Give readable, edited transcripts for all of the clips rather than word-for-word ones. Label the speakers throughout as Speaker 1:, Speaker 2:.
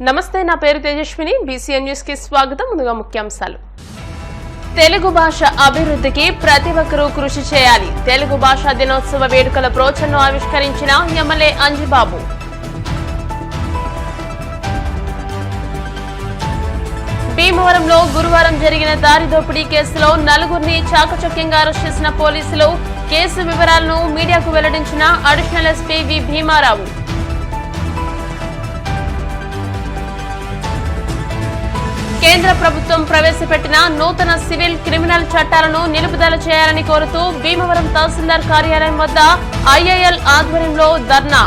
Speaker 1: నమస్తే, నా పేరు తేజస్విని. బీసీఎన్ న్యూస్ కి స్వాగతం. ముందుగా ముఖ్యాంశాలు. తెలుగు భాష అభివృద్ధికి ప్రతి ఒక్కరూ కృషి చేయాలి. తెలుగు భాషా దినోత్సవ వేడుకల బ్రోచర్ను ఆవిష్కరించిన ఎమ్మెల్యే అంజిబాబు. భీమవరంలో గురువారం జరిగిన దారి దోపిడీ కేసులో నలుగురిని చాకచక్యంగా అరెస్ట్ చేసిన పోలీసులు. కేసు వివరాలను మీడియాకు వెల్లడించిన అడిషనల్ ఎస్పీ వి భీమారావు. కేంద్ర ప్రభుత్వం ప్రవేశపెట్టిన నూతన సివిల్ క్రిమినల్ చట్టాలను నిలుపుదల చేయాలని కోరుతూ భీమవరం తహసీల్దార్ కార్యాలయం వద్ద ఐఐఎల్ ఆధ్వర్యంలో ధర్నా.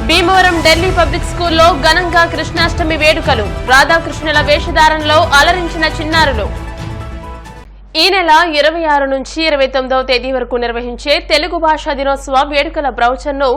Speaker 1: భీమవరం ఢిల్లీ పబ్లిక్ స్కూల్లో ఘనంగా కృష్ణాష్టమి వేడుకలు. రాధాకృష్ణుల వేషధారణలో అలరించిన చిన్నారులు. ఈ నెల 26 నుంచి 29వ తేదీ వరకు నిర్వహించే తెలుగు భాషా దినోత్సవ వేడుకల బ్రౌచర్ను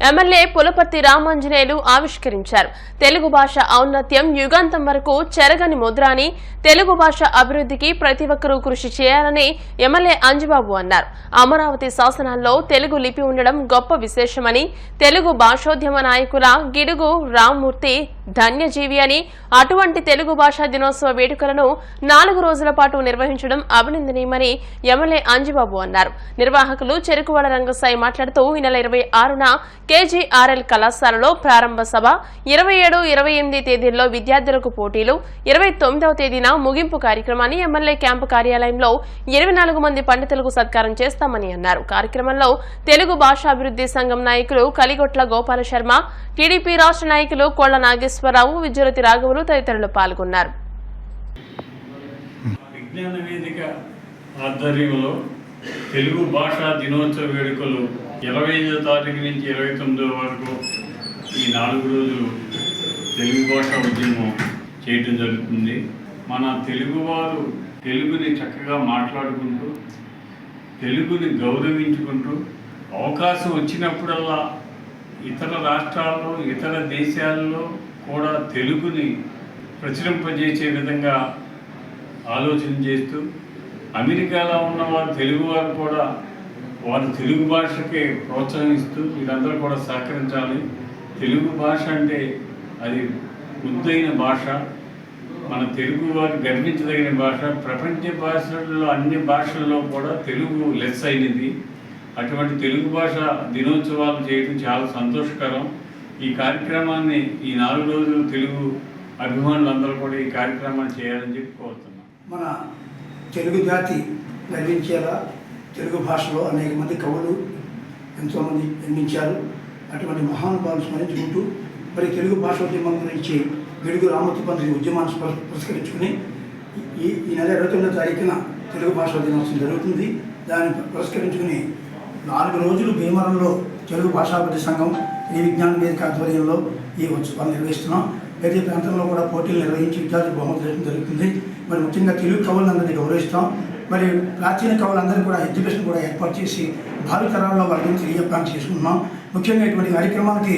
Speaker 1: ఎమ్మెల్యే పులపర్తి రామాంజనేయులు ఆవిష్కరించారు. తెలుగు భాష ఔన్నత్యం యుగాంతం వరకు చెరగని ముద్ర అని, తెలుగు భాష అభివృద్ధికి ప్రతి ఒక్కరూ కృషి చేయాలని ఎమ్మెల్యే అంజిబాబు అన్నారు. అమరావతి శాసనాల్లో తెలుగు లిపి ఉండడం గొప్ప విశేషమని, తెలుగు భాషోద్యమ నాయకుల గిడుగు రామ్మూర్తి ధన్యజీవి అని, అటువంటి తెలుగు భాషా దినోత్సవ వేడుకలను 4 రోజుల పాటు నిర్వహించడం అభినందనీయమని ఎమ్మెల్యే అంజిబాబు అన్నారు. నిర్వాహకులు చెరుకువాడ రంగసాయి మాట్లాడుతూ ఈ నెల 26న కేజీఆర్ఎల్ కళాశాలలో ప్రారంభ సభ, 27, 28 తేదీల్లో విద్యార్థులకు పోటీలు, 29వ తేదీన ముగింపు కార్యక్రమాన్ని ఎమ్మెల్యే క్యాంపు కార్యాలయంలో 24 మంది పండితులకు సత్కారం చేస్తామని అన్నారు. కార్యక్రమంలో తెలుగు భాషాభివృద్ధి సంఘం నాయకులు కలిగొట్ల గోపాల శర్మ, టీడీపీ రాష్ట్ర నాయకులు కోళ్ల నాగేశ్వరరావు, విద్యురతి రాఘవులు తదితరులు పాల్గొన్నారు.
Speaker 2: విజ్ఞాన వేదిక ఆధ్వర్యంలో తెలుగు భాషా దినోత్సవ వేడుకలు 25వ తారీఖు నుంచి 29వ వరకు ఈ 4 రోజులు తెలుగు భాషా ఉద్యమం చేయటం జరుగుతుంది. మన తెలుగువారు తెలుగుని చక్కగా మాట్లాడుకుంటూ, తెలుగుని గౌరవించుకుంటూ, అవకాశం వచ్చినప్పుడల్లా ఇతర రాష్ట్రాల్లో, ఇతర దేశాల్లో కూడా తెలుగుని ప్రచురింపజేసే విధంగా ఆలోచన చేస్తూ, అమెరికాలో ఉన్నవారు తెలుగువారు కూడా వారు తెలుగు భాషకే ప్రోత్సహిస్తూ వీరందరూ కూడా సహకరించాలి. తెలుగు భాష అంటే అది ముద్దైన భాష, మన తెలుగు వారు గర్వించదగిన భాష. ప్రపంచ భాషల్లో అన్ని భాషల్లో కూడా తెలుగు లెస్ అయినది. అటువంటి తెలుగు భాష దినోత్సవాలు చేయడం చాలా సంతోషకరం. ఈ కార్యక్రమాన్ని ఈ 4 రోజులు తెలుగు అభిమానులందరూ కూడా ఈ కార్యక్రమాన్ని చేయాలని చెప్పి కోరుతున్నాం.
Speaker 3: మన తెలుగు జాతి గర్వించేలా తెలుగు భాషలో అనేక మంది కవులు ఎంతోమంది జన్మించారు. అటువంటి మహానుభావులు స్మరించుకుంటూ మరి తెలుగు భాషోద్యమం గురించి గిడుగు రామ్మూర్తి పంతులు ఉద్యమాన్ని పురస్కరించుకుని ఈ నెల 29వ తారీఖున తెలుగు భాషా దినోత్సవం జరుగుతుంది. దాన్ని పురస్కరించుకుని 4 రోజులు భీమవరంలో తెలుగు భాషాభివృద్ధి సంఘం ఈ విజ్ఞాన వేదిక ఆధ్వర్యంలో ఈ ఉత్సవాలు నిర్వహిస్తున్నాం. ప్రతి ప్రాంతంలో కూడా పోటీలు నిర్వహించి విద్యార్థులు బహుమతి జరుగుతుంది. మరి ముఖ్యంగా తెలుగు కవులందరినీ గౌరవిస్తాం. మరి ప్రాచీన కవులందరినీ కూడా ఎగ్జిబిషన్ కూడా ఏర్పాటు చేసి భావితరాల్లో వాళ్ళ గురించి తెలియజెప్పడానికి చేసుకుంటున్నాం. ముఖ్యంగా ఇటువంటి కార్యక్రమాలకి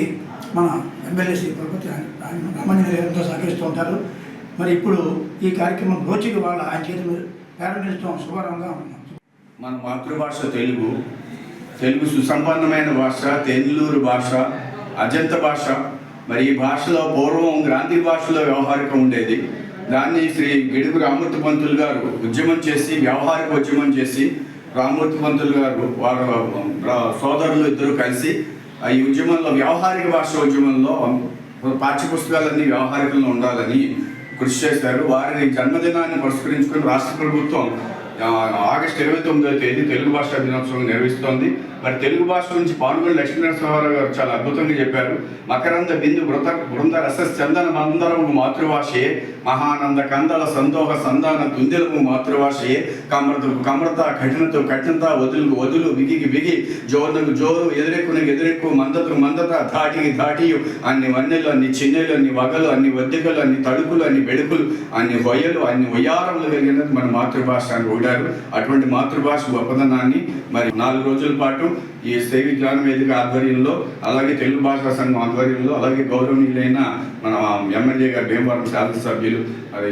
Speaker 3: మన ఎమ్మెల్యే శ్రీ పులపర్తి రామాంజనేయులు ఎంతో సహకరిస్తూ ఉంటారు. మరి ఇప్పుడు ఈ కార్యక్రమం రోజుకి వాళ్ళ ఆయన చేతులు ప్రారంభించడం శుభకరంగా ఉన్నాం.
Speaker 4: మన మాతృభాష తెలుగు. తెలుగు సుసంపన్నమైన భాష, తెల్లూరు భాష, అజంత భాష. మరి ఈ భాషలో పూర్వం గ్రాంథి భాషలో వ్యవహారికం ఉండేది. దాన్ని శ్రీ గిడుగు రామ్మూర్తి పంతులు గారు ఉద్యమం చేసి, వ్యవహారిక ఉద్యమం చేసి, రామ్మూర్తి పంతులు గారు వారు సోదరులు ఇద్దరు కలిసి ఈ ఉద్యమంలో వ్యవహారిక భాష ఉద్యమంలో పాఠ్యపుస్తకాలన్నీ వ్యవహారికంలో ఉండాలని కృషి చేశారు. వారి జన్మదినాన్ని పురస్కరించుకుని రాష్ట్ర ప్రభుత్వం ఆగస్టు 29వ తేదీ తెలుగు భాషా దినోత్సవం నిర్వహిస్తోంది. మరి తెలుగు భాష గురించి పాల్గొని లక్ష్మీనరసింహారావు గారు చాలా అద్భుతంగా చెప్పారు. మకరంద బిందు బృంద రస చందన మందరము మాతృభాషయే, మహానంద కందల సందోహ సంధాన తుందెలము మాతృభాషయే, కమృత కఠినత వదులు బిగి జోరునకు జోరు ఎదురెక్కు మందత ధాటియు అన్ని వన్నెలు, అన్ని చిన్నెలు, అన్ని వగలు, అన్ని వద్దెకలు, అన్ని తడుకులు, అన్ని బెడుకులు, అన్ని హొయ్యలు, అన్ని వయ్యారములు కలిగినది మన మాతృభాష అని ఊడారు. అటువంటి మాతృభాష గొప్పదనాన్ని మరి 4 రోజుల పాటు ఈ శ్రీ విజ్ఞాన వేదిక ఆధ్వర్యంలో, అలాగే తెలుగు భాషా సంఘం ఆధ్వర్యంలో, అలాగే గౌరవనీయులైన మన ఎమ్మెల్యే గారు భీమవరం శాసనసభ్యులు అది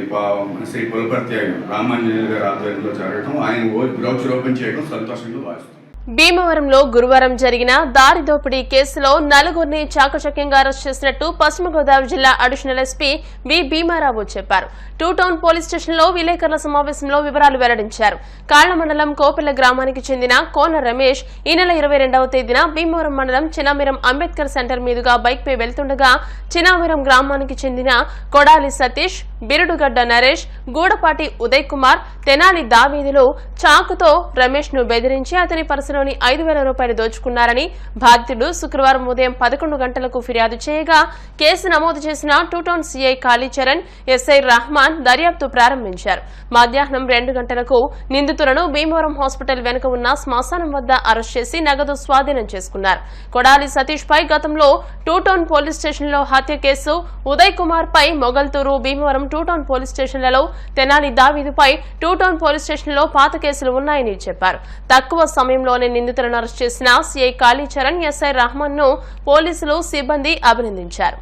Speaker 4: శ్రీ పులపర్తి రామాంజనేయులు గారి ఆధ్వర్యంలో జరగడం, ఆయన బ్రౌచర్ ఓపెన్ చేయడం సంతోషంగా భావిస్తాం.
Speaker 1: భీమవరంలో గురువారం జరిగిన దారి దోపిడీ కేసులో నలుగురిని చాకచక్యంగా అరెస్ట్ చేసినట్టు పశ్చిమ గోదావరి జిల్లా అడిషనల్ ఎస్పీ వి భీమారావు చెప్పారు. టూ టౌన్ పోలీస్ స్టేషన్లో విలేకరుల సమావేశంలో వివరాలు వెల్లడించారు. కాళ్ల మండలం కోపెల్ల గ్రామానికి చెందిన కోన రమేష్ ఈ నెల 22వ తేదీన భీమవరం మండలం చినామిరం అంబేద్కర్ సెంటర్ మీదుగా బైక్పై వెళ్తుండగా చినామిరం గ్రామానికి చెందిన కొడాలి సతీష్, బిరుడుగడ్డ నరేష్, గూడపాటి ఉదయ్ కుమార్, తెనాలి దావీదులు చాకుతో రమేష్ ను బెదిరించి అతని పర్సులోని 5,000 రూపాయలు దోచుకున్నారని బాధితుడు శుక్రవారం ఉదయం 11 గంటలకు ఫిర్యాదు చేయగా కేసు నమోదు చేసిన two town CI Kalicharan, SI Rahman దర్యాప్తు ప్రారంభించారు. మధ్యాహ్నం 2 గంటలకు నిందితులను భీమవరం హాస్పిటల్ వెనుక ఉన్న శ్మశానం వద్ద అరెస్ట్ చేసి నగదు స్వాధీనం చేసుకున్నారు. కొడాలి సతీష్ పై గతంలో టూ టౌన్ పోలీస్ స్టేషన్లో హత్య కేసు, ఉదయ్ కుమార్ పై Mogalturu, Bhimavaram two town police స్టేషన్లలో, తెనాలి దావీదుపై టూ టౌన్ పోలీస్ స్టేషన్లో పాత కేసులు ఉన్నాయని చెప్పారు. తక్కువ సమయంలోనే నిందితులను అరెస్ట్ చేసిన సీఐ కాళీచరణ్, ఎస్ఐ రహమాన్ ను పోలీసులు సిబ్బంది అభినందించారు.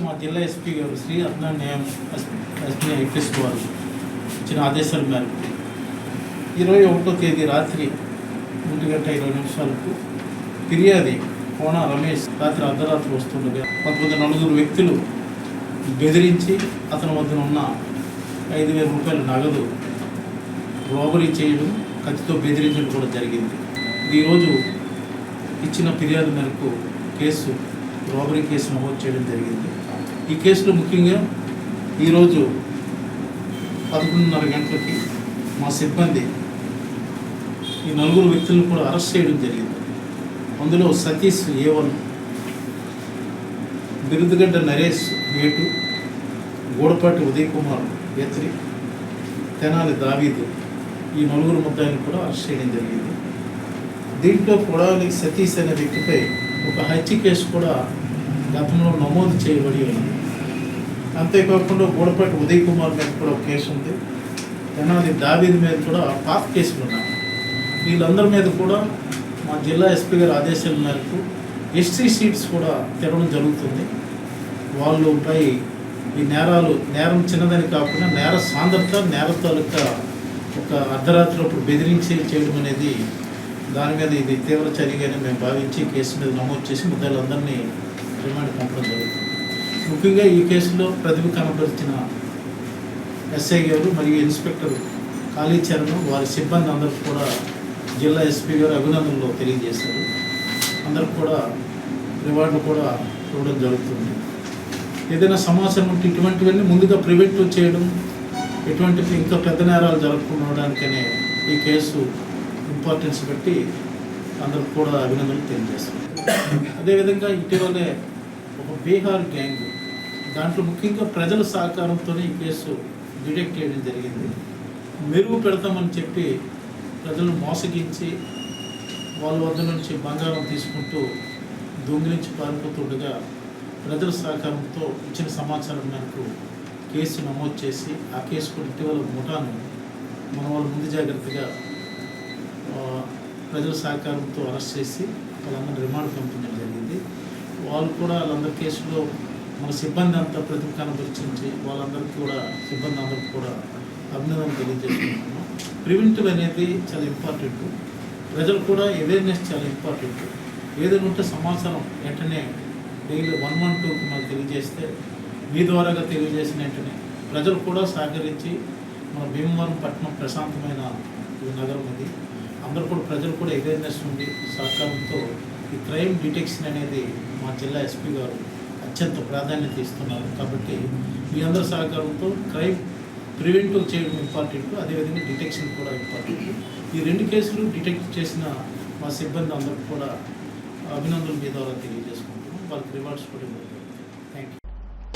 Speaker 5: మా జిల్లా ఎస్పీ గారు శ్రీ అద్నాన్ ఐపీఎస్ వారు ఇచ్చిన ఆదేశాల మేరకు 21వ తేదీ రాత్రి 1:20 ఫిర్యాది కోన రమేష్ రాత్రి అర్ధరాత్రి వస్తుండగా కొంతమంది 4 వ్యక్తులు బెదిరించి అతని వద్ద ఉన్న 5,000 రూపాయల నగదు రాబరీ చేయడం, కత్తితో బెదిరించడం కూడా జరిగింది. ఈరోజు ఇచ్చిన ఫిర్యాదు మేరకు రాబరీ కేసు నమోదు చేయడం జరిగింది. ఈ కేసులో ముఖ్యంగా ఈరోజు 11:30 గంటలకి మా సిబ్బంది ఈ 4 వ్యక్తులను కూడా అరెస్ట్ చేయడం జరిగింది. అందులో Satish A1, Birudugadda Naresh A2, Gudapati Uday Kumar A3, Tenali దావీదు ఈ 4 ముద్దాయిలను కూడా అరెస్ట్ చేయడం జరిగింది. దీంట్లో కొడాలి సతీష్ అనే వ్యక్తిపై ఒక హత్య కేసు కూడా గతంలో నమోదు చేయబడి ఉంది. అంతేకాకుండా గూడపాటి ఉదయ్ కుమార్ మీద కూడా ఒక కేసు ఉంది. తెనాలి దావీదు మీద కూడా పాత కేసులు ఉన్నాయి. వీళ్ళందరి మీద కూడా మా జిల్లా ఎస్పీ గారి ఆదేశాల మేరకు ఎస్టీ షీట్స్ కూడా తెరవడం జరుగుతుంది. వాళ్ళపై ఈ నేరం చిన్నదని కాకుండా నేర సాంద్రత, నేర తాలూకా ఒక అర్ధరాత్రి బెదిరించి చేయడం అనేది దాని మీద ఇది తీవ్ర చర్యగానే మేము భావించి కేసు మీద నమోదు చేసి ముద్దాయిలందరినీ రిమాండ్ పంపడం జరుగుతుంది. ముఖ్యంగా ఈ కేసులో ప్రతిభ కనపరిచిన ఎస్ఐ గారు మరియు ఇన్స్పెక్టర్ కాళీచరణ్, వారి సిబ్బంది అందరికీ కూడా జిల్లా ఎస్పీ గారు అభినందనలు తెలియజేశారు. అందరికి కూడా రివార్డులు కూడా ఇవ్వడం జరుగుతుంది. ఏదైనా సమాచారం ఉంటే ఇటువంటివన్నీ ముందుగా ప్రివెంటివ్ చేయడం, ఎటువంటి ఇంకా పెద్ద నేరాలు జరగకుండా ఉండడానికనే ఈ కేసు ఇంపార్టెన్స్ బట్టి అందరికి కూడా అభినందనలు తెలియజేస్తారు. అదేవిధంగా ఇటీవలే ఒక బీహార్ గ్యాంగ్, దాంట్లో ముఖ్యంగా ప్రజల సహకారంతో ఈ కేసు డిటెక్ట్ చేయడం జరిగింది. మెరుగు పెడతామని చెప్పి ప్రజలను మోసగించి వాళ్ళ వద్ద నుంచి బంగారం తీసుకుంటూ దొంగిలించి పారిపోతుండగా ప్రజల సహకారంతో ఇచ్చిన సమాచారం మేరకు కేసు నమోదు చేసి ఆ కేసు కూడా ఇటీవల ముఠాను మన వాళ్ళు ముందు జాగ్రత్తగా ప్రజల సహకారంతో అరెస్ట్ చేసి వాళ్ళందరూ రిమాండ్ పంపించడం జరిగింది. వాళ్ళు కూడా వాళ్ళందరి కేసులో మన సిబ్బంది అంతా ప్రతిభ కనపరిచించి వాళ్ళందరికీ కూడా సిబ్బంది అందరికీ కూడా అభినందనలు తెలియజేసుకుంటున్నాం. ప్రివెంటివ్ అనేది చాలా ఇంపార్టెంట్. ప్రజలు కూడా అవేర్నెస్ చాలా ఇంపార్టెంట్. ఏదైనా ఉంటే సమాచారం వెంటనే డైలీ 112కి మనకు తెలియజేస్తే మీ ద్వారాగా తెలియజేసిన వెంటనే ప్రజలు కూడా సహకరించి మన భీమవరం పట్టణం ప్రశాంతమైన నగరం ఇది. అందరూ కూడా ప్రజలు కూడా అవేర్నెస్ ఉండి సహకారంతో ఈ క్రైమ్ డిటెక్షన్ అనేది మా జిల్లా ఎస్పీ గారు అత్యంత ప్రాధాన్యత ఇస్తున్నారు. కాబట్టి మీ అందరి సహకారంతో క్రైమ్ ప్రివెంటివ్ చేయడం ఇంపార్టెంట్, అదేవిధంగా డిటెక్షన్ కూడా ఇంపార్టెంట్. ఈ 2 కేసులు డిటెక్ట్ చేసిన మా సిబ్బంది అందరికీ కూడా అభినందనలు మీ ద్వారా తెలియజేసుకుంటున్నాం. వాళ్ళకి రివార్డ్స్ కూడా ఇవ్వాలి. Thank you.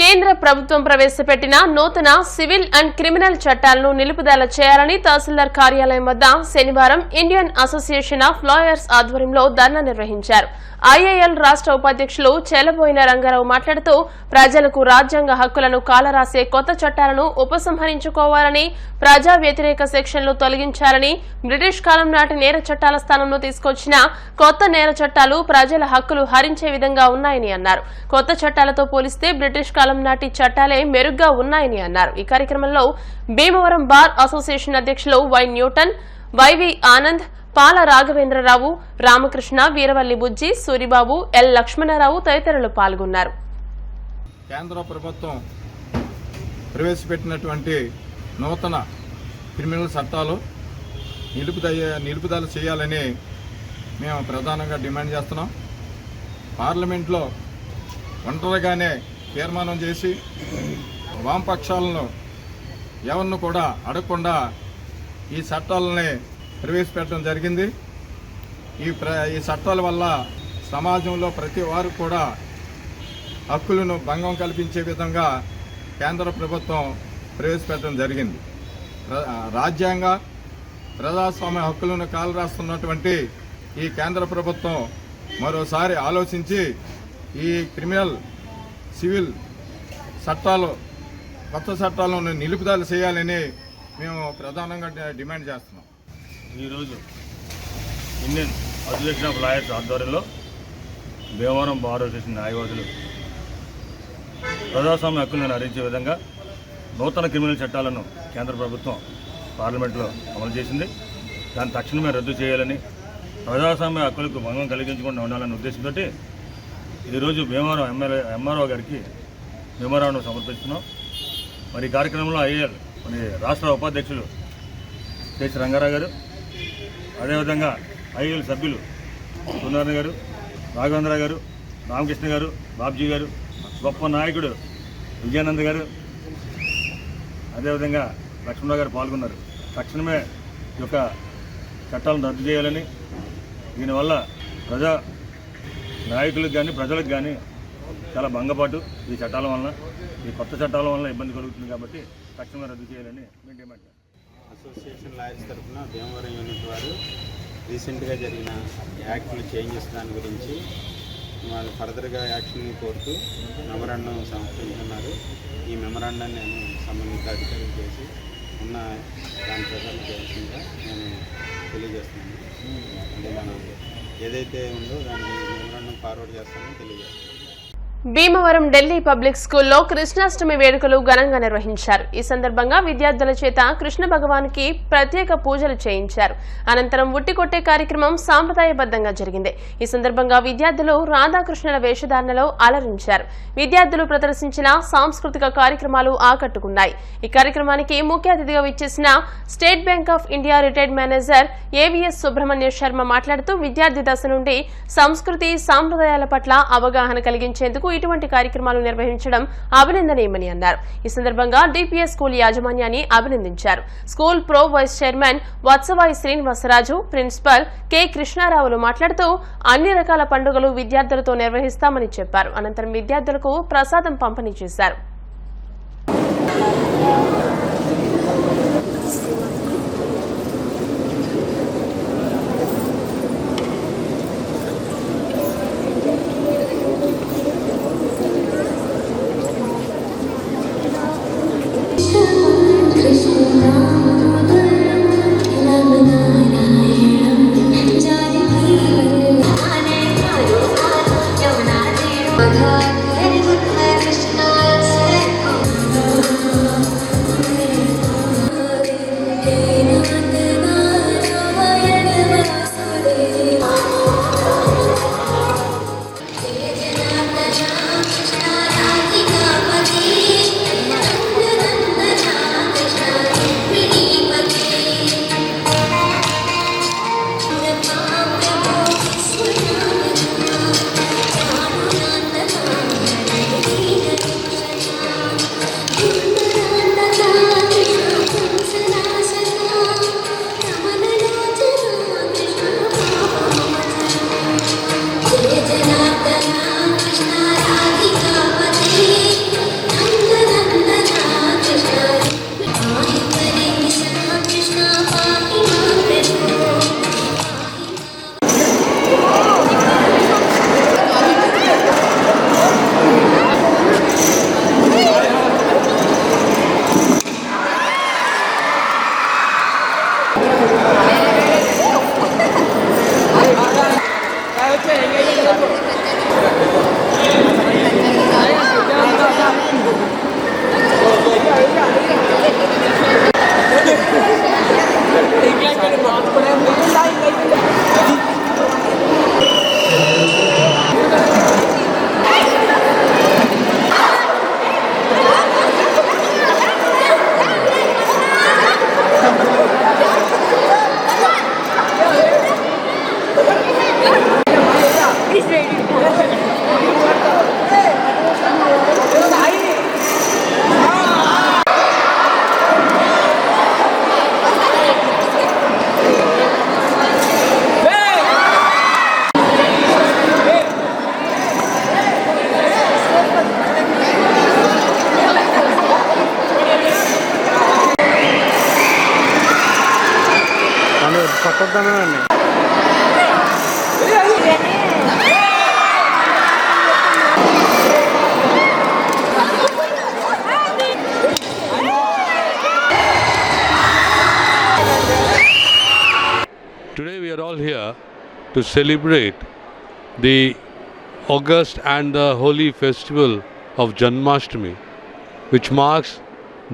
Speaker 1: కేంద్ర ప్రభుత్వం ప్రవేశపెట్టిన నూతన సివిల్ అండ్ క్రిమినల్ చట్టాలను నిలుపుదల చేయాలని తహసీల్దార్ కార్యాలయం వద్ద శనివారం ఇండియన్ అసోసియేషన్ ఆఫ్ లాయర్స్ ఆధ్వర్యంలో ధర్నా నిర్వహించారు. ఐఏఎల్ రాష్ట్ర ఉపాధ్యక్షులు చెలబోయిన రంగారావు మాట్లాడుతూ ప్రజలకు రాజ్యాంగ హక్కులను కాలరాసే కొత్త చట్టాలను ఉపసంహరించుకోవాలని, ప్రజా వ్యతిరేక సెక్షన్లు తొలగించాలని, బ్రిటిష్ కాలం నాటి నేర చట్టాల స్థానంలో తీసుకొచ్చిన కొత్త నేర చట్టాలు ప్రజల హక్కులు హరించే విధంగా ఉన్నాయని అన్నారు. కొత్త చట్టాలతో పోలిస్తే బ్రిటిష్ కాలం నాటి చట్టాలే మెరుగ్గా ఉన్నాయని అన్నారు. ఈ కార్యక్రమంలో భీమవరం బార్ అసోసియేషన్ అధ్యక్షులు వై న్యూటన్, వైవి ఆనంద్, పాల రాఘవేంద్రరావు, రామకృష్ణ, వీరవల్లి బుజ్జి, సూరిబాబు, ఎల్ లక్ష్మణరావు తదితరులు పాల్గొన్నారు.
Speaker 6: కేంద్ర ప్రభుత్వం ప్రవేశపెట్టినటువంటి నూతన క్రిమినల్ చట్టాలు నిలుపుదల చేయాలని మేము ప్రధానంగా డిమాండ్ చేస్తున్నాం. పార్లమెంట్లో ఒంటరిగానే తీర్మానం చేసి వామపక్షాలను ఎవరిని కూడా అడగకుండా ఈ చట్టాలని ప్రవేశపెట్టడం జరిగింది. ఈ చట్టాల వల్ల సమాజంలో ప్రతి వారు కూడా హక్కులను భంగం కల్పించే విధంగా కేంద్ర ప్రభుత్వం ప్రవేశపెట్టడం జరిగింది. రాజ్యాంగ ప్రజాస్వామ్య హక్కులను కాలరాస్తున్నటువంటి ఈ కేంద్ర ప్రభుత్వం మరోసారి ఆలోచించి ఈ క్రిమినల్ సివిల్ చట్టాలు కొత్త చట్టాలను నిలుపుదల చేయాలని మేము ప్రధానంగా డిమాండ్ చేస్తున్నాం.
Speaker 7: ఈరోజు ఇండియన్ అసోసియేషన్ ఆఫ్ లాయర్స్ ఆధ్వర్యంలో భీమవరం బార్ అసోసియేషన్ న్యాయవాదులు ప్రజాస్వామ్య హక్కులను హరించే విధంగా నూతన క్రిమినల్ చట్టాలను కేంద్ర ప్రభుత్వం పార్లమెంట్లో అమలు చేసింది. దాన్ని తక్షణమే రద్దు చేయాలని, ప్రజాస్వామ్య హక్కులకు భంగం కలిగించకుండా ఉండాలనే ఉద్దేశంతో ఈరోజు భీమవరం ఎంఆర్ఓ గారికి మెమోరాండం సమర్పిస్తున్నాం. మరి ఈ కార్యక్రమంలో ఐఏఎల్ రాష్ట్ర ఉపాధ్యక్షులు కేసీ రంగారావు గారు, అదేవిధంగా ఐఏఎల్ సభ్యులు సునారాయణ గారు, రాఘవేంద్ర గారు, రామకృష్ణ గారు, బాబ్జీ గారు, గొప్ప నాయకుడు విజయానంద్ గారు, అదేవిధంగా లక్ష్మణరావు గారు పాల్గొన్నారు. తక్షణమే ఈ యొక్క చట్టాలను రద్దు చేయాలని, దీనివల్ల ప్రజా నాయకులకు కానీ ప్రజలకు కానీ చాలా భంగపాటు ఈ చట్టాల వలన, ఈ కొత్త చట్టాల వలన ఇబ్బంది కలుగుతుంది. కాబట్టి తక్షణమే రద్దు చేయాలని మేము డిమాండ్ చేస్తాం.
Speaker 8: అసోసియేషన్ లాయర్స్ తరఫున భీమవరం యూనిట్ వారు రీసెంట్గా జరిగిన యాక్టులు చేంజెస్ దాని గురించి వాళ్ళు ఫర్దర్గా యాక్షన్ కోరుతూ మెమరాండం సమర్పించున్నారు. ఈ మెమరాండాన్ని నేను సంబంధిత అధికారులు చేసి ఉన్న దాని ప్రకారం చేయాల్సిందిగా నేను తెలియజేస్తున్నాను. అంటే మనం ఏదైతే ఉందో దాన్ని మెమరాండం ఫార్వర్డ్ చేస్తామని తెలియజేస్తున్నాను.
Speaker 1: భీమవరం ఢిల్లీ పబ్లిక్ స్కూల్లో కృష్ణాష్టమి వేడుకలు ఘనంగా నిర్వహించారు. ఈ సందర్భంగా విద్యార్థుల చేత కృష్ణ భగవాన్కి ప్రత్యేక పూజలు చేయించారు. అనంతరం ఉట్టికొట్టే కార్యక్రమం సాంప్రదాయబద్ధంగా జరిగింది. ఈ సందర్భంగా విద్యార్థులు రాధాకృష్ణుల వేషధారణలో అలరించారు. విద్యార్థులు ప్రదర్శించిన సాంస్కృతిక కార్యక్రమాలు ఆకట్టుకున్నాయి. ఈ కార్యక్రమానికి ముఖ్య అతిథిగా విచ్చేసిన state bank of India retired manager AVS Subrahmanya Sharma మాట్లాడుతూ విద్యార్థి దశ నుండి సంస్కృతి సాంప్రదాయాల పట్ల అవగాహన కలిగించేందుకు ఇటువంటి కార్యక్రమాలు నిర్వహించడం అభినందనీయమని అన్నారు. ఈ సందర్భంగా డిపిఎస్ స్కూల్ యాజమాన్యాన్ని అభినందించారు. School pro vice chairman Vatsavayi Srinivasaraju, principal K కృష్ణారావులు మాట్లాడుతూ అన్ని రకాల పండుగలు విద్యార్థులతో నిర్వహిస్తామని చెప్పారు. అనంతరం విద్యార్థులకు ప్రసాదం పంపిణీ చేశారు.
Speaker 9: to celebrate the august and the holy festival of Janmashtami, which marks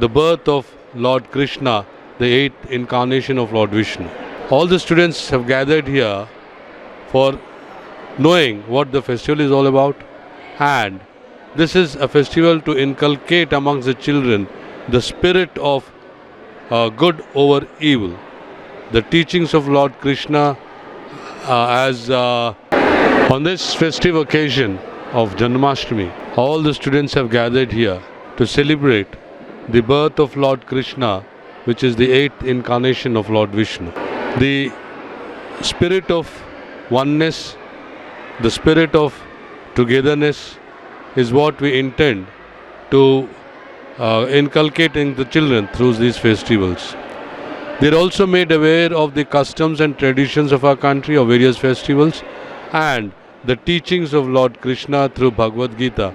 Speaker 9: the birth of Lord Krishna, the 8th incarnation of Lord Vishnu. All the students have gathered here for knowing what the festival is all about, and this is a festival to inculcate amongst the children the spirit of good over evil. The teachings of Lord Krishna on this festive occasion of Janmashtami, all the students have gathered here to celebrate the birth of Lord Krishna, which is the 8th incarnation of Lord Vishnu. The spirit of oneness, the spirit of togetherness is what we intend to inculcate in the children through these festivals. They are also made aware of the customs and traditions of our country, of various festivals, and the teachings of Lord Krishna through Bhagavad Gita.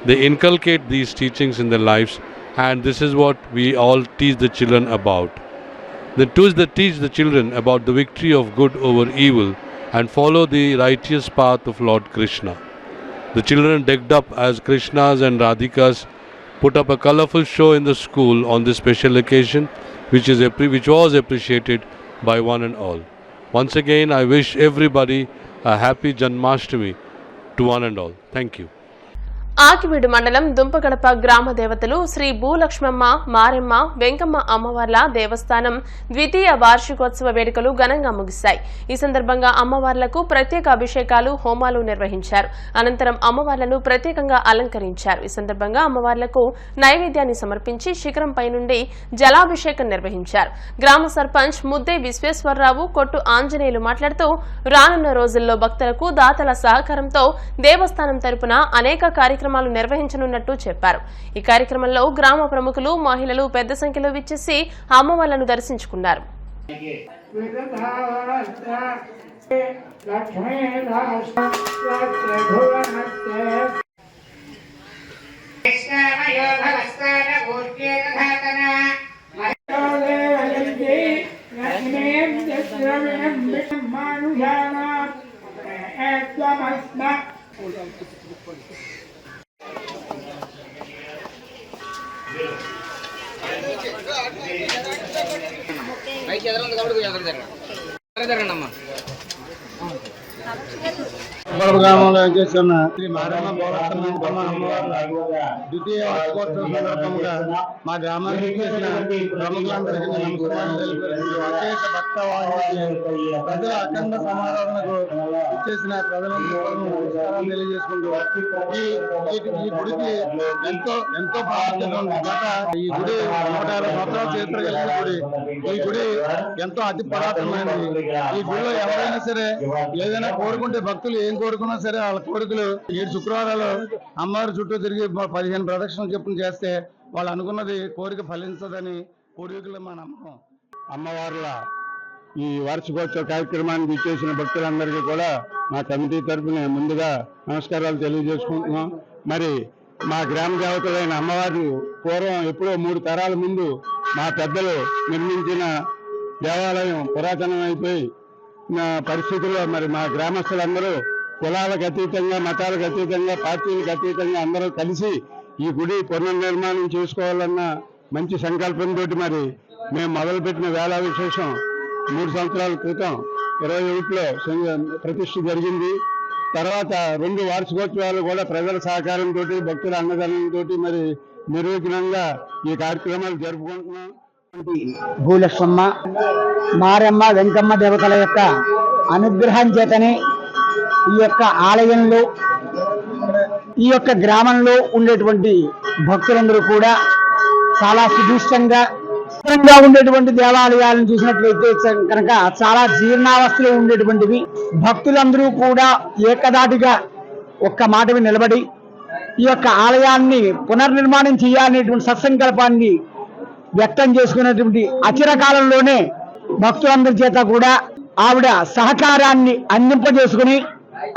Speaker 9: They inculcate these teachings in their lives, and this is what we all teach the children about. They teach the children about the victory of good over evil and follow the righteous path of Lord Krishna. The children decked up as Krishnas and Radhikas put up a colorful show in the school on this special occasion, which was appreciated by one and all. Once again, I wish everybody a happy Janmashtami to one and all. Thank you.
Speaker 1: Akividu మండలం దుంపగడప గ్రామ దేవతలు శ్రీ భూలక్ష్మమ్మ మారెమ్మ వెంకమ్మ అమ్మవార్ల దేవస్థానం ద్వితీయ వార్షికోత్సవ వేడుకలు ఘనంగా ముగిశాయి. ఈ సందర్భంగా అమ్మవార్లకు ప్రత్యేక అభిషేకాలు హోమాలు నిర్వహించారు. అనంతరం అమ్మవార్లను ప్రత్యేకంగా అలంకరించారు. ఈ సందర్భంగా అమ్మవార్లకు నైవేద్యాన్ని సమర్పించి శిఖరంపై నుండి జలాభిషేకం నిర్వహించారు. గ్రామ సర్పంచ్ ముద్దే విశ్వేశ్వరరావు కొట్టు ఆంజనేయులు మాట్లాడుతూ రానున్న రోజుల్లో భక్తులకు దాతల సహకారంతో దేవస్థానం తరపున అనేక కార్యక్రమాలు నిర్వహించనున్నట్టు చెప్పారు. ఈ కార్యక్రమంలో గ్రామ ప్రముఖులు మహిళలు పెద్ద సంఖ్యలో విచ్చేసి అమ్మవార్లను దర్శించుకున్నారు.
Speaker 10: గ్రామంలో చేస్తున్న శ్రీ మారమ్మ భూలక్ష్మమ్మ అమ్మవార్ల ద్వితీయ వార్షికోత్సవం సందర్భంగా మా గ్రామానికి చేసిన ప్రముఖులందరికీ నమస్కారం తెలిపారు. అశేష భక్త ప్రజల అఖండ సమారాధనకు చేసిన ప్రజలందరూ నమస్కారాలు తెలియజేసుకుంటూ ఈ గుడికి ఎంతో ప్రాముఖ్యత ఉంది. ఈ గుడి 150 సంవత్సరాల చరిత్ర కలిగిన గుడి. ఈ గుడి ఎంతో అతి పురాతనమైనది. ఈ గుడిలో ఎవరైనా సరే ఏదైనా కోరుకుంటే భక్తులు ఏం కోరుకున్నా సరే వాళ్ళ కోరికలు 7 శుక్రవారాలు అమ్మవారి చుట్టూ తిరిగి 15 ప్రదక్షిణలు చెప్పులు చేస్తే వాళ్ళు అనుకున్నది కోరిక ఫలించదని పూర్వీకులు మా నమ్మకం. అమ్మవార్ల ఈ వార్షికోత్సవ కార్యక్రమానికి ఇచ్చేసిన భక్తులందరికీ కూడా మా కమిటీ తరఫున ముందుగా నమస్కారాలు తెలియజేసుకుంటున్నాం. మరి మా గ్రామ దేవతలైన అమ్మవారు పూర్వం ఎప్పుడో 3 తరాల ముందు మా పెద్దలు నిర్మించిన దేవాలయం పురాతనం అయిపోయి పరిస్థితుల్లో మరి మా గ్రామస్తులందరూ కులాలకు అతీతంగా, మతాలకు అతీతంగా, పార్టీలకు అతీతంగా అందరూ కలిసి ఈ గుడి పునర్నిర్మాణం చేసుకోవాలన్న మంచి సంకల్పంతో మరి మేము మొదలుపెట్టిన వేళ విశేషం 3 సంవత్సరాల క్రితం 21లో ప్రతిష్ఠ జరిగింది. తర్వాత 2 వార్షికోత్సవాలు కూడా ప్రజల సహకారంతో, భక్తుల అన్నదానంతో మరి నిర్విఘ్నంగా ఈ కార్యక్రమాలు జరుపుకుంటున్నాం.
Speaker 11: భూలక్ష్మమ్మ మారమ్మ వెంకమ్మ దేవతల యొక్క అనుగ్రహం చేతనే ఈ యొక్క ఆలయంలో, ఈ యొక్క గ్రామంలో ఉండేటువంటి భక్తులందరూ కూడా చాలా సుదృష్టంగా ఉండేటువంటి దేవాలయాలను చూసినట్లయితే కనుక చాలా జీర్ణావస్థలో ఉండేటువంటివి. భక్తులందరూ కూడా ఏకదాటిగా ఒక్క మాట నిలబడి ఈ యొక్క ఆలయాన్ని పునర్నిర్మాణం చేయాలనేటువంటి సత్సంకల్పాన్ని వ్యక్తం చేసుకున్నటువంటి అచిరకాలంలోనే భక్తులందరి చేత కూడా ఆవిడ సహకారాన్ని అందింపజేసుకుని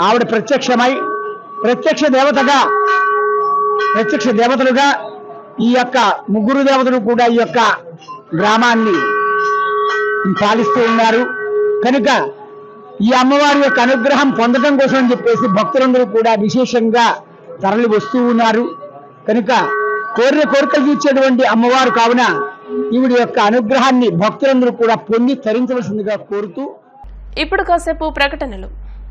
Speaker 11: ఆవిడ ప్రత్యక్షమై ప్రత్యక్ష దేవతలుగా ఈ యొక్క 3 దేవతలు కూడా ఈ యొక్క గ్రామాన్ని పాలిస్తూ ఉన్నారు. కనుక ఈ అమ్మవారి యొక్క అనుగ్రహం పొందడం కోసం అని చెప్పేసి భక్తులందరూ కూడా విశేషంగా తరలి వస్తూ ఉన్నారు. కనుక కోరిన కోరికలు తీర్చేటువంటి అమ్మవారు కావున ఈవిడ యొక్క అనుగ్రహాన్ని భక్తులందరూ కూడా పొంది తరించవలసిందిగా కోరుతూ
Speaker 1: ఇప్పుడు కాసేపు ప్రకటనలు.